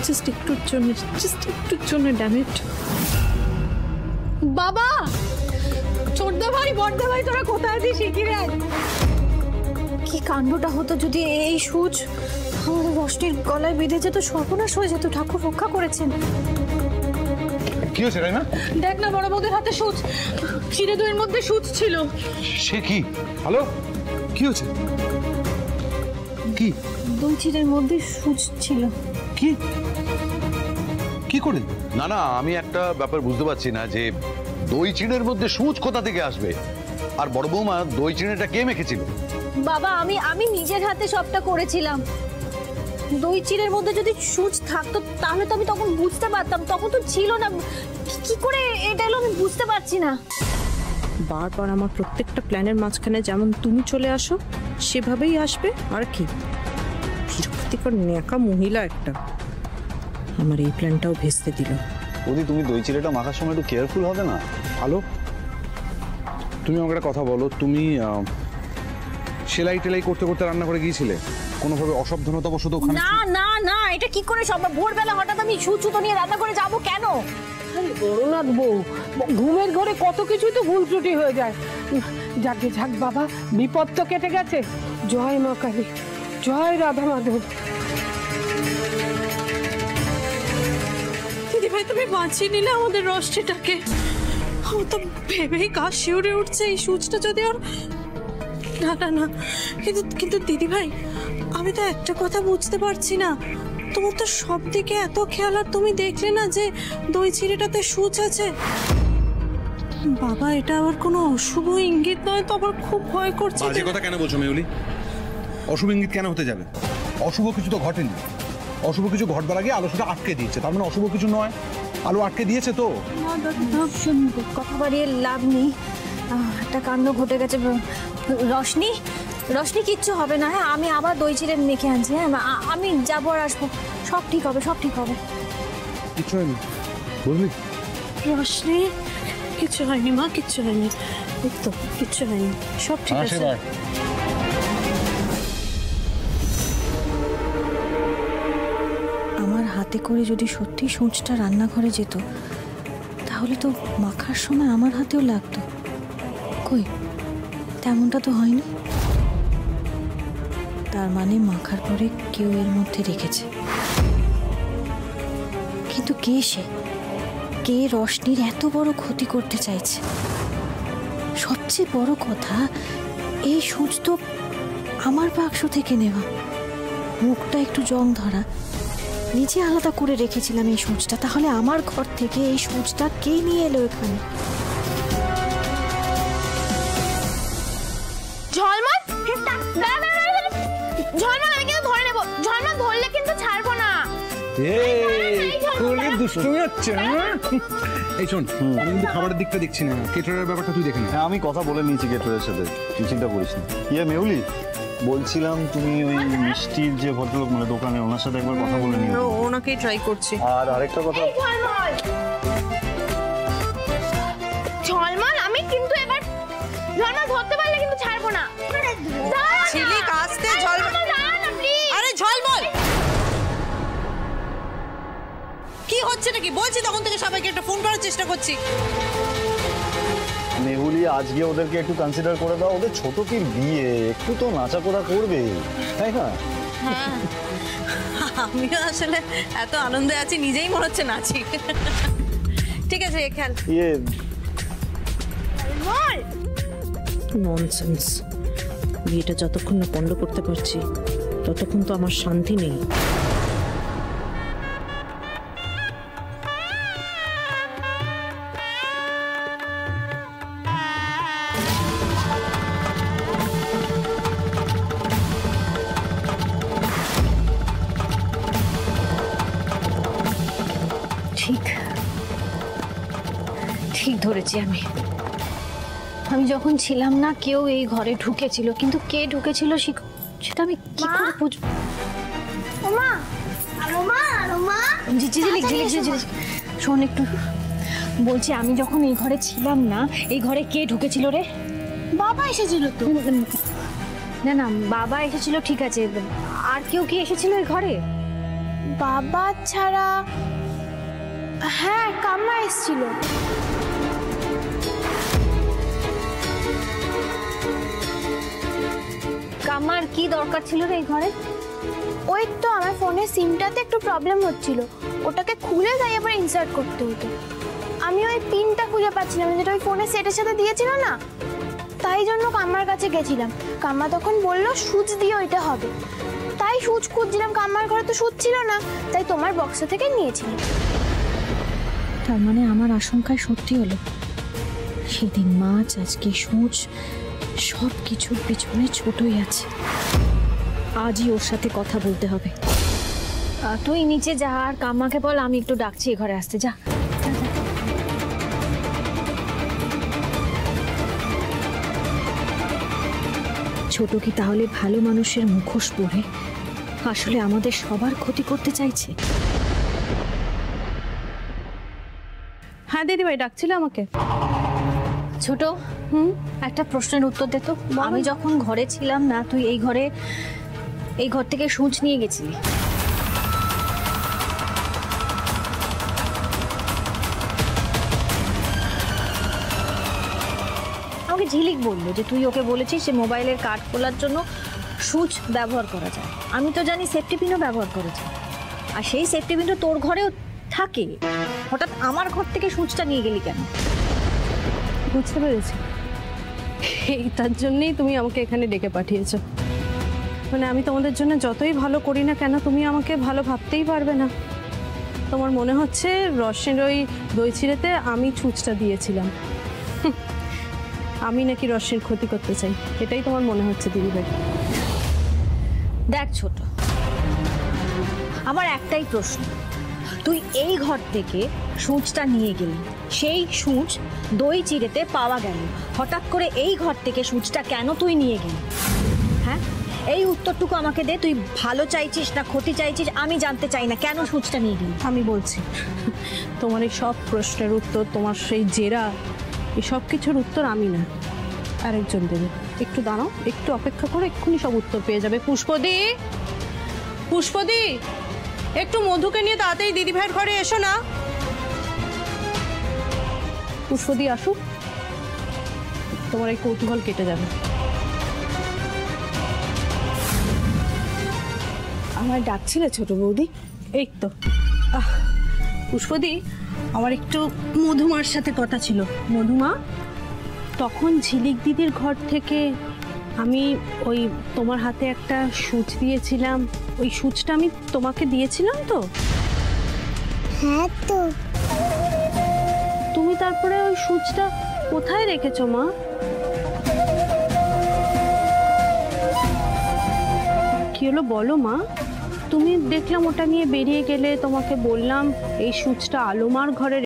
Just একটুর জন্য damn it. বাবা, ছোটদা ভাই, বড়দা ভাই, তোরা কোথায় আছিস? শিগগির আয়। কি কাণ্ডটা হতো যদি এই সূচ আমাদের রশনির গলায় বেঁধে যেত, সর্বনাশ হয়ে যেত। ঠাকুর রক্ষা করেছেন। কি হয়েছে রাইমা? দেখ না, বড় বৌদির হাতে সূচ, চিড়ে দইয়ের মধ্যে সূচ ছিল। সে কি? হ্যালো, কি হয়েছে? কি? দই চিড়ের মধ্যে সূচ ছিল। কি কি করে? না, আমি একটা ব্যাপার বুঝতে পারছি না যে দই চিড়ের মধ্যে সূচ কোথা থেকে আসবে, আর বড় বৌমা দই চিড়েটা কে মেখেছিল? বাবা, আমি নিজের হাতে সবটা করেছিলাম। দই চিড়ের মধ্যে যদি সূচ থাকতো তাহলে তো আমি তখন বুঝতে পারতাম, তখন তো ছিল না। কি করে এটা হলো আমি বুঝতে পারছি না। বারবার আমার প্রত্যেকটা প্ল্যানের মাঝখানে যেমন তুমি চলে আসো সেভাবেই আসবে। আর কি বিরক্তিকর ন্যাকা মহিলা একটা, আমার এই প্ল্যানটাও ভেস্তে দিল। ওদি, তুমি দই চিড়েটা মাখার সময় একটু কেয়ারফুল হবে না? হ্যালো, তুমি আমাকে একটা কথা বলো, তুমি সেলাই টেলাই করতে করতে রান্না করে গিয়েছিলে? কোনোভাবে অসাবধানতাবশত ওখানে? না না না, এটা কি করে সম্ভব? ভোরবেলা হঠাৎ আমি সুচুতো নিয়ে রান্না করে যাবো কেন? আরে বড়নাথ বউ, ঘুমের ঘরে কত কিছুই তো ভুল ত্রুটি হয়ে যায়। যাকে যাক বাবা, বিপদ তো কেটে গেছে। জয় মা কালী, জয় রাধা মাধব। দিদি ভাই, তুমি বাঁচিয়ে নিলে আমাদের রসটিটাকে। আমার তো ভেবেই গা শিউরে উঠছে, এই সূচটা যদি আর না। কিন্তু দিদি ভাই, আমি তো একটা কথা বুঝতে পারছি না, তোমার তো সব দিকে এত খেয়াল, আর তুমি দেখলে না যে দই চিড়েটাতে সূচ আছে? বাবা, এটা আবার কোনো অশুভ ইঙ্গিত নয় তো? আবার খুব ভয় করছে। বাজে কথা কেন বলছো মেহুলি? অশুভ ইঙ্গিত কেন হতে যাবে? অশুভ কিছু তো ঘটেনি। অশুভ কিছু ঘটবার আগে আলো সেটা আটকে দিয়েছে, তার মানে অশুভ কিছু নয়। আলো আটকে দিয়েছে তো। কথা বাড়িয়ে লাভ নেই, একটা কাণ্ড ঘটে গেছে। রশনি কিচ্ছু হবে না। হ্যাঁ, আমি আবার দই চিড়ে মেখে আনছি। হ্যাঁ, আমি যাবো আর আসবো, সব ঠিক হবে, সব ঠিক হবে। কিচ্ছু হয়নি বুঝলি? রশনি, কিচ্ছু হয়নি মা, কিচ্ছু হয়নি। তো কিচ্ছু হয়নি, সব ঠিক আছে। আমার হাতে করে যদি সত্যি সূচটা রান্নাঘরে যেত তাহলে তো মাখার সময় আমার হাতেও লাগতো। কই, তেমনটা তো হয়নি। তার মানে মাখার পরে কেউ এর মধ্যে রেখেছে। কিন্তু কে সে? কে রশনির এত বড় ক্ষতি করতে চাইছে? সবচেয়ে বড় কথা, এই সূচ তো আমার বাক্স থেকে নেওয়া, মুখটা একটু জং ধরা, নিজে আলাদা করে রেখেছিলাম এই সূচটা। তাহলে আমার ঘর থেকে এই সূচটা কে নিয়ে এলো এখানে? ঝলমল, ঝলমল, আমি কিন্তু ধরে নেবো। ঝলমল ধরলে কিন্তু ছাড়বো না। দুষ্টুমি হচ্ছে। এই শোন, আমি কিন্তু খাবারের দিকটা দেখছি না, কেটারের ব্যাপারটা তুই দেখে নে। হ্যাঁ, আমি কথা বলে নিয়েছি কেটারের সাথে, তুই চিন্তা করিস না। ইয়ে মেহুলি, বলছিলাম তুমি ওই মিষ্টির যে ভদ্রলোক মানে দোকানে, ওনার সাথে একবার কথা বলে নিও। ওনাকেই ট্রাই করছি। আর আরেকটা কথা, ঝলমল, আমি কিন্তু এবার ঝলমল ধরতে পারলে কিন্তু ছাড়বো না। ছিলি কাস্তে ঝলমল। আরে ঝলমল, কি হচ্ছে নাকি? বলছি তখন থেকে সবাইকে একটা ফোন করার চেষ্টা করছি। মেহুলি, আজকে ওদেরকে একটু কনসিডার করে দাও। ওদের ছোট কি বিয়ে, একটু তো নাচাকোড়া করবে, তাই না? হ্যাঁ, আমিও আসলে এত আনন্দে আছি, নিজেই মনে হচ্ছে নাচি। ঠিক আছে, খেয়াল। ইয়ে ননসেন্স। বিয়েটা যতক্ষণ না পণ্ড করতে পারছি ততক্ষণ তো আমার শান্তি নেই। ঠিক ধরেছি আমি। আমি যখন ছিলাম না কেউ এই ঘরে ঢুকেছিল, কিন্তু কে ঢুকেছিল সেটা আমি কি করে বুঝবো? ওমা, আরোমা, আরোমা। শোন একটু, বলছি আমি যখন এই ঘরে ছিলাম না, এই ঘরে কে ঢুকেছিল রে? বাবা এসেছিল তো। না, বাবা এসেছিল ঠিক আছে, আর কেউ কি এসেছিল এই ঘরে? বাবা ছাড়া হ্যাঁ কাম্মা এসেছিল। কামার কি দরকার ছিল রে এই ঘরে? ওই তো আমার ফোনের সিমটাতে একটু প্রবলেম হচ্ছিল, ওটাকে খুলে তাই আবার ইনসার্ট করতে হতো। আমি ওই পিনটা খুঁজে পাচ্ছিলাম যেটা ওই ফোনের সেটের সাথে দিয়েছিল না, তাই জন্য কাম্মার কাছে গেছিলাম। কাম্মা তখন বললো সুচ দিয়ে ওইটা হবে, তাই সুচ খুঁজছিলাম। কাম্মার ঘরে তো সুচ ছিল না, তাই তোমার বক্সে থেকে নিয়েছিলাম। তার মানে আমার আশঙ্কায় সত্যি হলো, সেদিন মাছ, আজকে সূচ, সব কিছুর পিছনে ছোটই আছে। আজই ওর সাথে কথা বলতে হবে। তুই নিচে যা আর কাম্মাকে বল আমি একটু ডাকছি এ ঘরে আসতে। যা ছোট কি তাহলে ভালো মানুষের মুখোশ পরে আসলে আমাদের সবার ক্ষতি করতে চাইছে? হ্যাঁ দিদিভাই ডাকছিলে আমাকে? ছোট, একটা প্রশ্নের উত্তর দে তো। আমি যখন ঘরে ছিলাম না, তুই এই ঘর থেকে সূচ নিয়ে গেছিলি। আমাকে ঝিলিক বললো যে তুই ওকে বলেছিস যে মোবাইলের কার্ড খোলার জন্য সূচ ব্যবহার করা যায়। আমি তো জানি সেফটি পিনও ব্যবহার করা যায়, আর সেই সেফটি পিন তো তোর ঘরেও থাকে। হঠাৎ আমার ঘর থেকে সূচটা নিয়ে গেলি কেন? বুঝতে পেরেছি, তার জন্যই তুমি আমাকে এখানে ডেকে পাঠিয়েছো। মানে আমি তোমাদের জন্য যতই ভালো করি না কেন, তুমি আমাকে ভালো ভাবতেই পারবে না। তোমার মনে হচ্ছে রসের ওই দই চিড়েতে আমি ছুঁচটা দিয়েছিলাম, আমি নাকি রসের ক্ষতি করতে চাই, এটাই তোমার মনে হচ্ছে দিদিভাই। দেখ ছোট, আমার একটাই প্রশ্ন, তুই এই ঘর থেকে সূচটা নিয়ে গেলি, সেই সূচ দই চিড়েতে পাওয়া গেল, হঠাৎ করে এই ঘর থেকে সূচটা কেন তুই নিয়ে গেলি? হ্যাঁ, এই উত্তরটুকু আমাকে দে। তুই ভালো চাইছিস না ক্ষতি চাইছিস আমি জানতে চাই না, কেন সূচটা নিয়ে গেলি? আমি বলছি, তোমার এই সব প্রশ্নের উত্তর, তোমার সেই জেরা, এই সব কিছুর উত্তর আমি না, আরেকজন দেবে। একটু দাঁড়াও, একটু অপেক্ষা করো, এক্ষুনি সব উত্তর পেয়ে যাবে। পুষ্পদি, পুষ্পদি, একটু মধুকে নিয়ে তাড়াতাড়ি দিদিভাইয়ের ঘরে এসো না। পুষ্পদি আসুক, তোমার এই কৌতূহল কেটে যাবে। আমার ডাকছিলে ছোট বৌদি? এই তো পুষ্পদি, আমার একটু মধুমার সাথে কথা ছিল। মধুমা, তখন ঝিলিক দিদির ঘর থেকে আমি ওই তোমার হাতে একটা সূচ দিয়েছিলাম, ওই সূচটা আমি তোমাকে দিয়েছিলাম তো? হ্যাঁ তো। তুমি তারপরে ওই সূচটা কোথায় রেখেছো মা? কি হলো বলো মা? তুমি দেখলাম ওটা নিয়ে বেরিয়ে গেলে, তোমাকে বললাম এই সূচটা আলোমার ঘরে